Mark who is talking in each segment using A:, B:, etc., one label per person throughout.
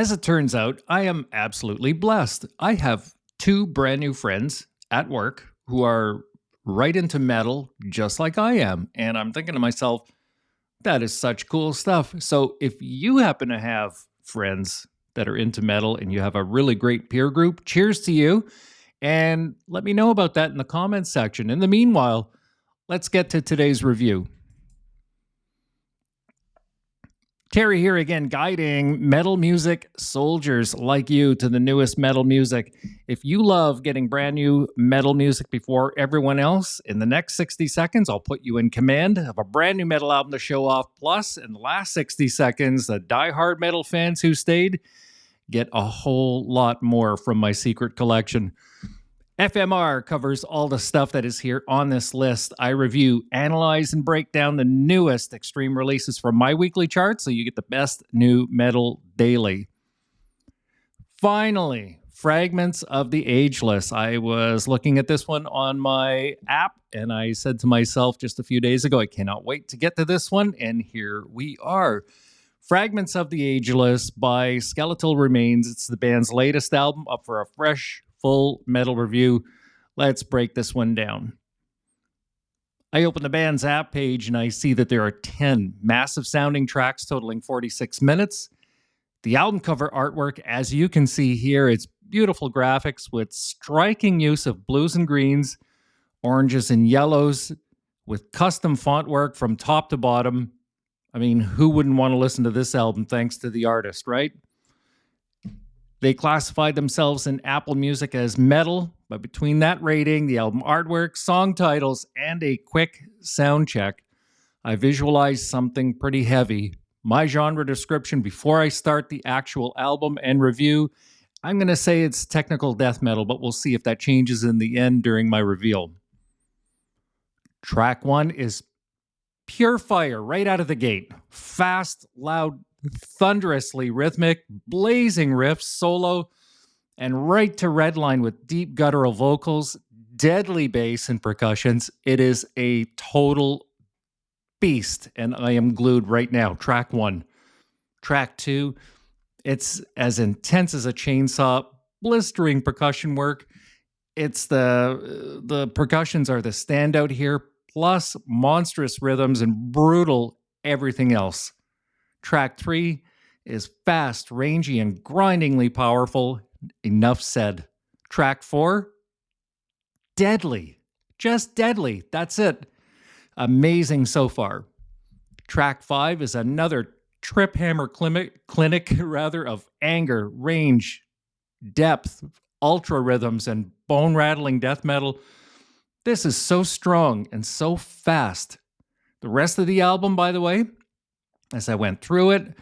A: As it turns out, I am absolutely blessed. I have two brand new friends at work who are right into metal, just like I am. And I'm thinking to myself, that is such cool stuff. So if you happen to have friends that are into metal and you have a really great peer group, cheers to you. And let me know about that in the comments section. In the meanwhile, let's get to today's review. Terry here again, guiding metal music soldiers like you to the newest metal music. If you love getting brand new metal music before everyone else, in the next 60 seconds, I'll put you in command of a brand new metal album to show off. Plus, in the last 60 seconds, the diehard metal fans who stayed get a whole lot more from my secret collection. FMR covers all the stuff that is here on this list. I review, analyze, and break down the newest extreme releases from my weekly chart so you get the best new metal daily. Finally, Fragments of the Ageless. I was looking at this one on my app, and I said to myself just a few days ago, I cannot wait to get to this one, and here we are. Fragments of the Ageless by Skeletal Remains. It's the band's latest album, up for a fresh, full metal review. Let's break this one down. I open the band's app page and I see that there are 10 massive sounding tracks totaling 46 minutes. The album cover artwork, as you can see here, it's beautiful graphics with striking use of blues and greens, oranges and yellows, with custom font work from top to bottom. I mean, who wouldn't want to listen to this album thanks to the artist, right? They classified themselves in Apple Music as metal, but between that rating, the album artwork, song titles, and a quick sound check, I visualized something pretty heavy. My genre description before I start the actual album and review, I'm going to say it's technical death metal, but we'll see if that changes in the end during my reveal. Track 1 is pure fire right out of the gate. Fast, loud, thunderously rhythmic, blazing riffs, solo, and right to redline with deep guttural vocals, deadly bass and percussions. It is a total beast, and I am glued right now. Track 1. Track 2, it's as intense as a chainsaw, blistering percussion work. It's the percussions are the standout here, plus monstrous rhythms and brutal everything else. Track 3 is fast, rangy, and grindingly powerful. Enough said. Track 4, deadly. Just deadly. That's it. Amazing so far. Track 5 is another trip hammer clinic of anger, range, depth, ultra rhythms, and bone-rattling death metal. This is so strong and so fast. The rest of the album, by the way, as I went through it,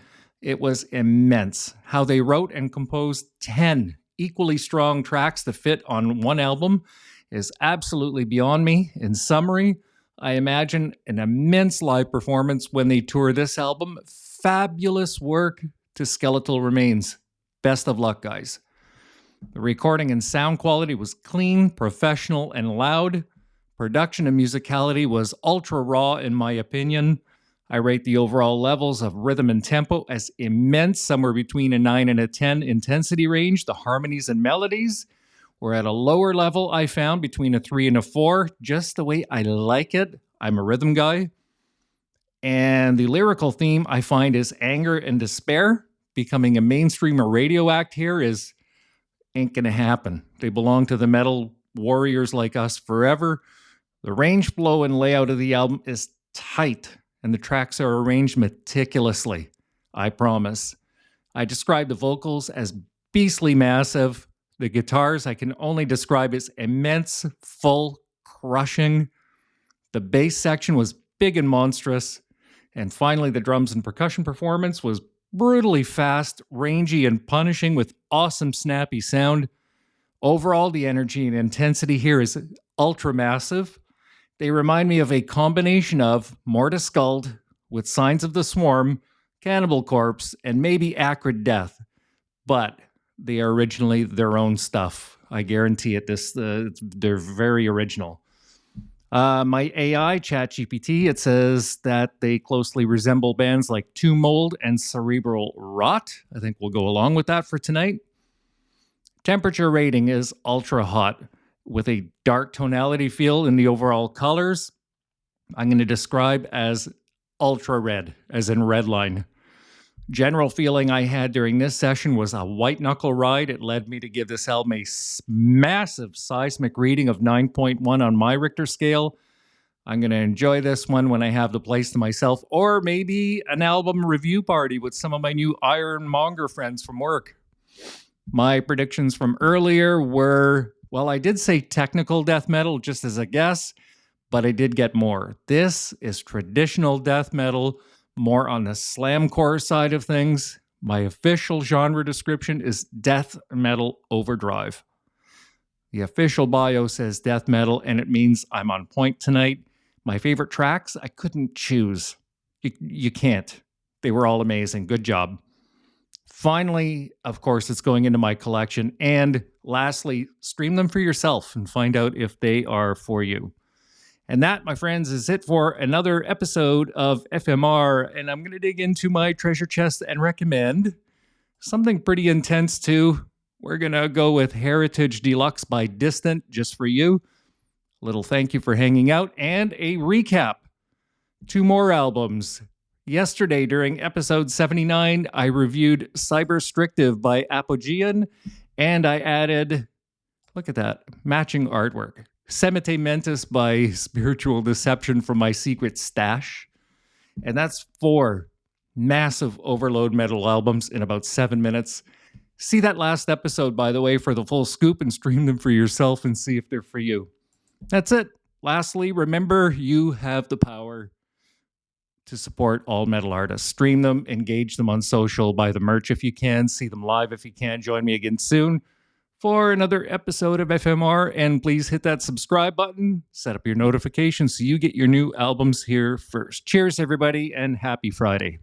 A: it was immense. How they wrote and composed 10 equally strong tracks to fit on one album is absolutely beyond me. In summary, I imagine an immense live performance when they tour this album. Fabulous work to Skeletal Remains. Best of luck, guys. The recording and sound quality was clean, professional, and loud. Production and musicality was ultra raw, in my opinion. I rate the overall levels of rhythm and tempo as immense, somewhere between a 9 and a 10 intensity range. The harmonies and melodies were at a lower level, I found, between a 3 and a 4, just the way I like it. I'm a rhythm guy. And the lyrical theme, I find, is anger and despair. Becoming a mainstream or radio act here ain't gonna happen. They belong to the metal warriors like us forever. The range, flow, and layout of the album is tight, and the tracks are arranged meticulously. I promise. I describe the vocals as beastly massive. The guitars I can only describe as immense, full, crushing. The bass section was big and monstrous. And finally, the drums and percussion performance was brutally fast, rangy, and punishing with awesome snappy sound. Overall, the energy and intensity here is ultra massive. They remind me of a combination of Mortis Skuld with Signs of the Swarm, Cannibal Corpse, and maybe Acrid Death. But they are originally their own stuff. I guarantee it. They're very original. My AI, ChatGPT, it says that they closely resemble bands like Tomb Mold and Cerebral Rot. I think we'll go along with that for tonight. Temperature rating is ultra hot with a dark tonality feel in the overall colors. I'm going to describe as ultra red, as in red line. General feeling I had during this session was a white knuckle ride. It led me to give this album a massive seismic reading of 9.1 on my Richter scale. I'm going to enjoy this one when I have the place to myself, or maybe an album review party with some of my new Ironmonger friends from work. My predictions from earlier were, well, I did say technical death metal just as a guess, but I did get more. This is traditional death metal, more on the slamcore side of things. My official genre description is death metal overdrive. The official bio says death metal, and it means I'm on point tonight. My favorite tracks, I couldn't choose. You can't. They were all amazing. Good job. Finally, of course, it's going into my collection. And lastly, stream them for yourself and find out if they are for you. And that, my friends, is it for another episode of FMR. And I'm going to dig into my treasure chest and recommend something pretty intense, too. We're going to go with Heritage Deluxe by Distant, just for you. A little thank you for hanging out, and a recap. 2 more albums. Yesterday, during episode 79, I reviewed Cyberstrictive by Apogean, and I added, look at that, matching artwork. Semite Mentis by Spiritual Deception from my secret stash. And that's 4 massive overload metal albums in about 7 minutes. See that last episode, by the way, for the full scoop, and stream them for yourself and see if they're for you. That's it. Lastly, remember, you have the power to support all metal artists. Stream them, engage them on social, buy the merch if you can, see them live if you can. Join me again soon for another episode of FMR, and please hit that subscribe button, set up your notifications so you get your new albums here first. Cheers, everybody, and happy Friday.